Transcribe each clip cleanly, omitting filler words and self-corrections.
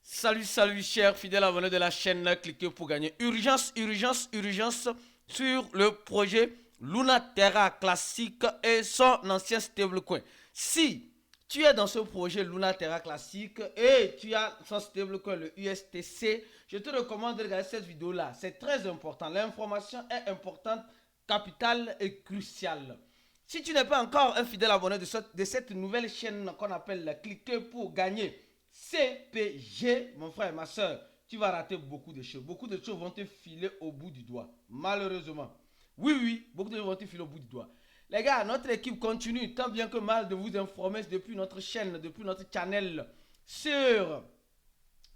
Salut, salut, chers fidèles abonnés de la chaîne. Cliquez pour gagner. Urgence, urgence, urgence sur le projet Luna Terra Classique et son ancien stablecoin. Si tu es dans ce projet Luna Terra Classique et tu as son stablecoin, le USTC, je te recommande de regarder cette vidéo-là. C'est très important. L'information est importante, capitale et cruciale. Si tu n'es pas encore un fidèle abonné de cette nouvelle chaîne qu'on appelle Cliquez pour gagner CPG, mon frère, ma soeur, tu vas rater beaucoup de choses. Beaucoup de choses vont te filer au bout du doigt. Malheureusement. Oui, oui, beaucoup de choses vont te filer au bout du doigt. Les gars, notre équipe continue tant bien que mal de vous informer depuis notre chaîne, depuis notre channel sur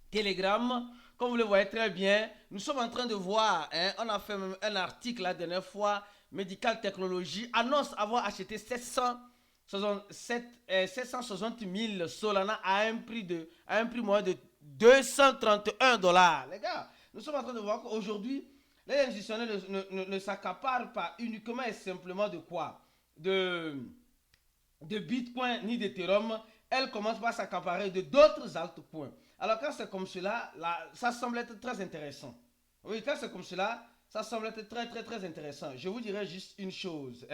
Telegram. Comme vous le voyez très bien, nous sommes en train de voir, on a fait même un article la dernière fois, Medical Technology annonce avoir acheté 760 000 Solana à un prix moyen de 231 $. Les gars, nous sommes en train de voir qu'aujourd'hui, les institutionnels ne s'accaparent pas uniquement et simplement de quoi? De Bitcoin ni d'Ethereum. Elles commencent par s'accaparer de d'autres altcoins. Alors quand c'est comme cela, là, ça semble être très intéressant. Oui, quand c'est comme cela, ça semble être très intéressant. Je vous dirais juste une chose,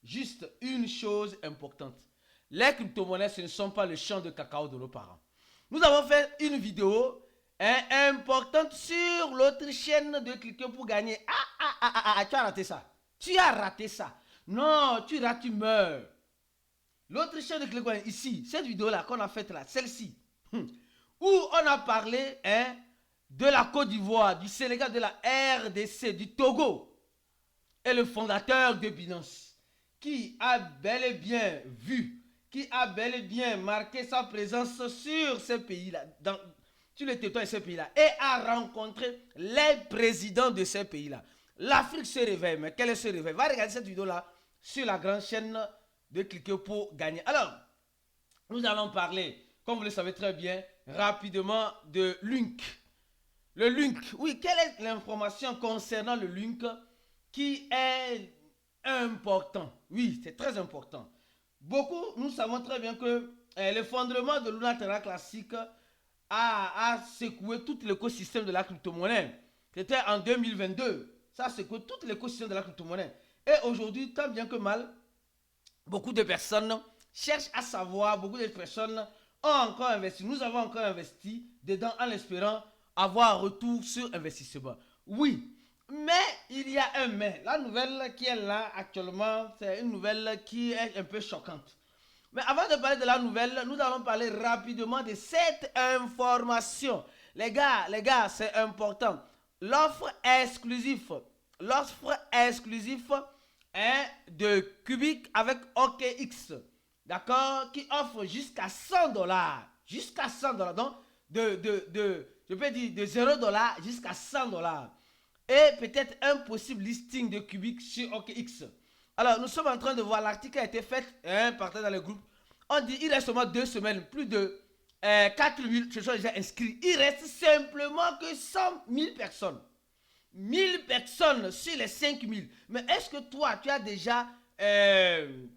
juste une chose importante. Les crypto-monnaies, ce ne sont pas le champ de cacao de nos parents. Nous avons fait une vidéo importante sur l'autre chaîne de Cliquer pour gagner. Tu as raté ça. Tu as raté ça. Non, tu rates, tu meurs. L'autre chaîne de Cliquer ici, cette vidéo-là qu'on a faite là, celle-ci, où on a parlé de la Côte d'Ivoire, du Sénégal, de la RDC, du Togo, et le fondateur de Binance, qui a bel et bien vu, qui a bel et bien marqué sa présence sur ces pays-là, sur le territoire de ces pays-là, et a rencontré les présidents de ces pays-là. L'Afrique se réveille, mais quel est ce réveil? Va regarder cette vidéo-là sur la grande chaîne de Cliquer pour gagner. Alors, nous allons parler, comme vous le savez très bien, rapidement de Link. Le Link, oui, quelle est l'information concernant le Link qui est important? Oui, c'est très important. Beaucoup, nous savons très bien que l'effondrement de Luna Terra Classique a secoué tout l'écosystème de la crypto-monnaie. C'était en 2022. Ça a secoué tout l'écosystème de la crypto-monnaie. Et aujourd'hui, tant bien que mal, beaucoup de personnes cherchent à savoir, beaucoup de personnes ont encore investi. Nous avons encore investi dedans en espérant avoir un retour sur investissement. Oui, mais il y a un mais. La nouvelle qui est là actuellement, c'est une nouvelle qui est un peu choquante. Mais avant de parler de la nouvelle, nous allons parler rapidement de cette information. Les gars, c'est important. L'offre exclusive est de Cubic avec OKX. D'accord? Qui offre jusqu'à 100 $. Jusqu'à 100 $. Donc, je peux dire de 0 $ jusqu'à 100 $. Et peut-être un possible listing de Cubic sur OKX. Alors, nous sommes en train de voir, l'article a été fait, partage dans le groupe. On dit il reste seulement 2 semaines, plus de 4 000 se sont déjà inscrits. Il reste simplement que 100 000 personnes. 1000 personnes sur les 5000. Mais est-ce que toi, tu as déjà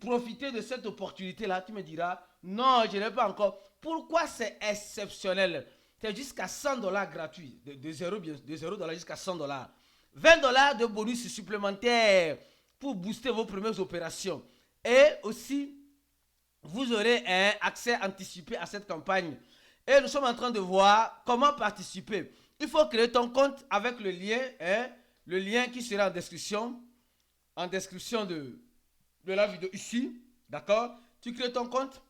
profité de cette opportunité-là? Tu me diras, non, je n'ai pas encore. Pourquoi c'est exceptionnel? C'est jusqu'à 100 $ gratuit, de 0 $ jusqu'à 100 $. 20 $ de bonus supplémentaires pour booster vos premières opérations. Et aussi, vous aurez un accès anticipé à cette campagne. Et nous sommes en train de voir comment participer. Il faut créer ton compte avec le lien qui sera en description de la vidéo ici. D'accord? Tu crées ton compte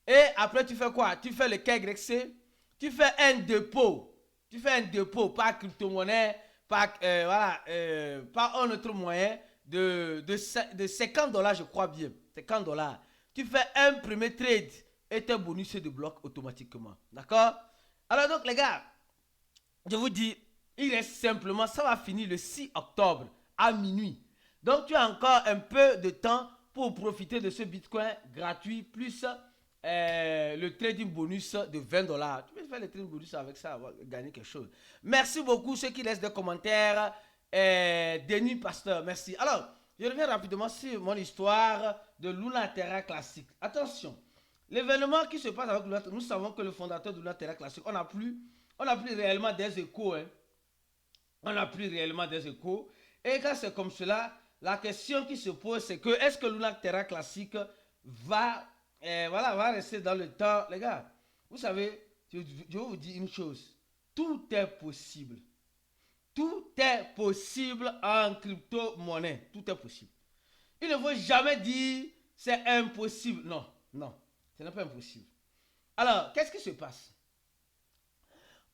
et après tu fais quoi? Tu fais le KYC, tu fais un dépôt. Tu fais un dépôt par crypto-monnaie, par un autre moyen de 50 $, je crois bien. 50 $. Tu fais un premier trade et tes bonus se débloquent automatiquement. D'accord? Alors donc les gars, je vous dis, il reste simplement, ça va finir le 6 octobre à minuit. Donc tu as encore un peu de temps pour profiter de ce Bitcoin gratuit plus le trading bonus de 20 $. Tu peux faire le trading bonus avec ça, gagner quelque chose. Merci beaucoup ceux qui laissent des commentaires. Denis Pasteur, merci. Alors, je reviens rapidement sur mon histoire de Luna Terra Classique. Attention, L'événement qui se passe avec Luna, nous savons que le fondateur de Luna Terra Classic, on n'a plus réellement des échos. Hein. On n'a plus réellement des échos. Et quand c'est comme cela, la question qui se pose, c'est que est-ce que Luna Terra Classic va rester dans le temps? Les gars, vous savez, je vais vous dire une chose. Tout est possible. Tout est possible en crypto-monnaie. Tout est possible. Il ne faut jamais dire c'est impossible. Non, non, ce n'est pas impossible. Alors, qu'est-ce qui se passe?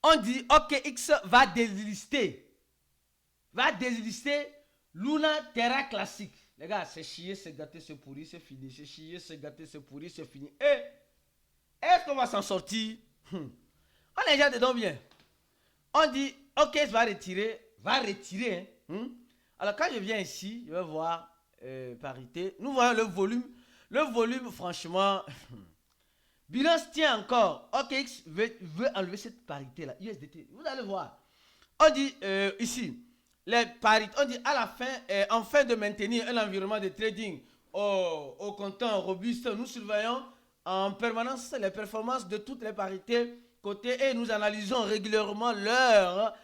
On dit OKX va déslister. Va déslister Luna Terra Classic. Les gars, c'est chier, c'est gâté, c'est pourri, c'est fini. C'est chier, c'est gâté, c'est pourri, c'est fini. Et est-ce qu'on va s'en sortir? On est déjà dedans bien. On dit OKX va retirer. Hein? Alors quand je viens ici, je vais voir parité. Nous voyons le volume. Le volume, franchement, Binance tient encore. OKX veut enlever cette parité-là. USDT. Vous allez voir. On dit ici, les parités, on dit à la fin, en fin de maintenir un environnement de trading au comptant robuste, nous surveillons en permanence les performances de toutes les parités cotées et nous analysons régulièrement leur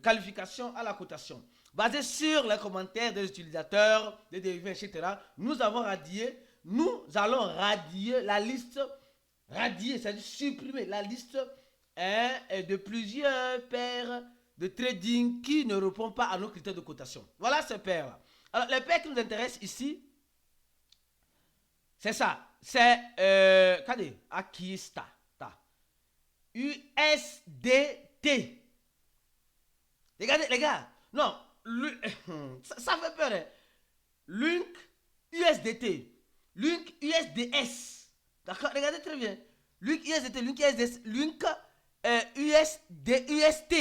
qualification à la cotation. Basé sur les commentaires des utilisateurs, des dérivés, etc., nous allons radier la liste, c'est-à-dire supprimer la liste de plusieurs paires de trading qui ne répondent pas à nos critères de cotation. Voilà ces paires-là. Alors, les paires qui nous intéressent ici, c'est ça. C'est, Akista. USDT. Regardez, les gars. Non, ça fait peur. Hein. Link USDT. Link USDS. D'accord, regardez très bien. Link USDT, Link USDS, Link UST.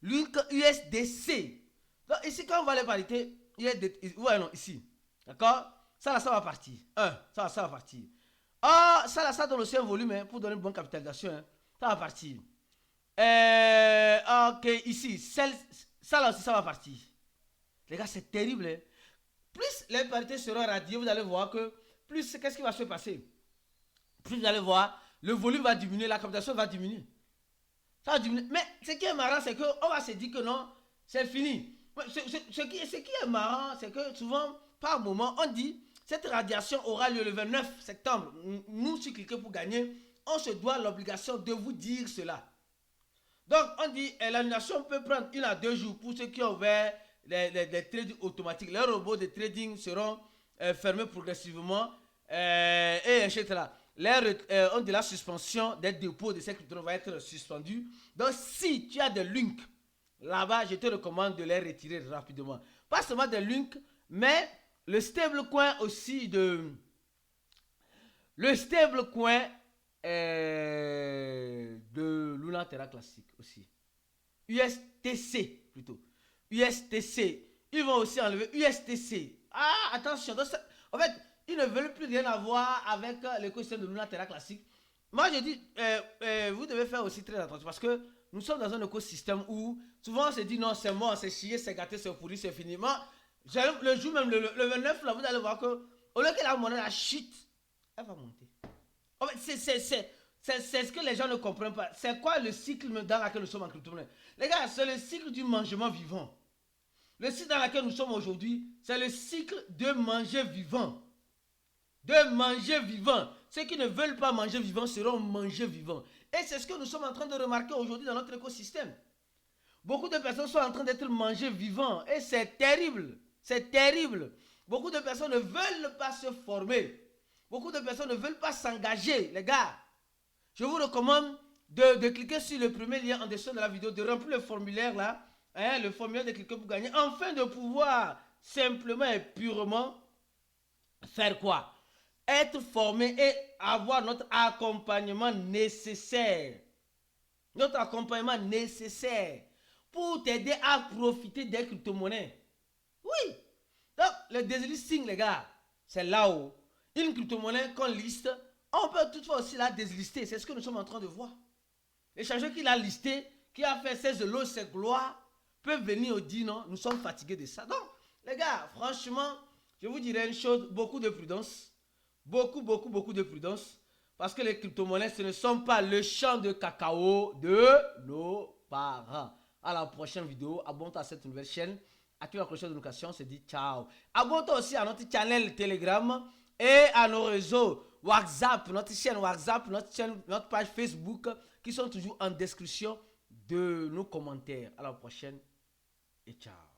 Link USDC. Donc ici, quand on voit les parités, ouais, non, ici. D'accord? Ça va partir. Ça va partir. Ah, ça donne aussi un volume hein, pour donner une bonne capitalisation. Hein. Ça va partir. Ok, ici, ça là aussi, ça va partir. Les gars, c'est terrible. Hein. Plus les parités seront radiées, vous allez voir que plus, qu'est-ce qui va se passer? Plus vous allez voir, le volume va diminuer, la capitalisation va diminuer. Ça va diminuer. Mais ce qui est marrant, c'est qu'on va se dire que non, c'est fini. Ce qui est marrant, c'est que souvent, par moment, on dit cette radiation aura lieu le 29 septembre. Nous, sur Cliquez pour gagner, on se doit l'obligation de vous dire cela. Donc, on dit l'annulation peut prendre 1 à 2 jours pour ceux qui ont ouvert les trading automatiques. Les robots de trading seront fermés progressivement, etc. On dit la suspension des dépôts de ces cryptos va être suspendue. Donc, si tu as des links là-bas, je te recommande de les retirer rapidement. Pas seulement des links, mais le stablecoin aussi de... Le stablecoin de Luna Terra Classic aussi. USTC plutôt. USTC. Ils vont aussi enlever USTC. Ah, attention. Donc, en fait, ils ne veulent plus rien avoir avec l'écosystème de Luna Terra Classic. Moi, je dis, vous devez faire aussi très attention parce que nous sommes dans un écosystème où souvent on se dit non, c'est mort, c'est chier, c'est gâté, c'est pourri, c'est fini. Moi, le jour même, le 29, là, vous allez voir que au lieu que la monnaie la chute, elle va monter. En fait, c'est ce que les gens ne comprennent pas. C'est quoi le cycle dans lequel nous sommes en crypto-monnaie? Les gars, c'est le cycle du mangement vivant. Le cycle dans lequel nous sommes aujourd'hui, c'est le cycle de manger vivant. De manger vivant. Ceux qui ne veulent pas manger vivant seront mangés vivants. Et c'est ce que nous sommes en train de remarquer aujourd'hui dans notre écosystème. Beaucoup de personnes sont en train d'être mangées vivants. Et c'est terrible. C'est terrible. Beaucoup de personnes ne veulent pas se former. Beaucoup de personnes ne veulent pas s'engager. Les gars, je vous recommande de cliquer sur le premier lien en dessous de la vidéo, de remplir le formulaire là. Hein, le formulaire de cliquer pour gagner. Afin de pouvoir simplement et purement faire quoi? Être formé et avoir notre accompagnement nécessaire. Notre accompagnement nécessaire pour t'aider à profiter des crypto-monnaies. Oui. Donc, le déslisting, les gars, c'est là-haut. Une crypto-monnaie qu'on liste, on peut toutefois aussi la déslister. C'est ce que nous sommes en train de voir. L'échangeur qui l'a listé, qui a fait ses lots, ses gloires, peut venir dire non, nous sommes fatigués de ça. Donc, les gars, franchement, je vous dirais une chose, beaucoup de prudence. Beaucoup de prudence. Parce que les crypto-monnaies, ce ne sont pas le champ de cacao de nos parents. À la prochaine vidéo, abonne-toi à cette nouvelle chaîne. Active la cloche de notification, on se dit ciao. Abonne-toi aussi à notre channel Telegram et à nos réseaux WhatsApp, notre chaîne WhatsApp, notre page Facebook qui sont toujours en description de nos commentaires. À la prochaine et ciao.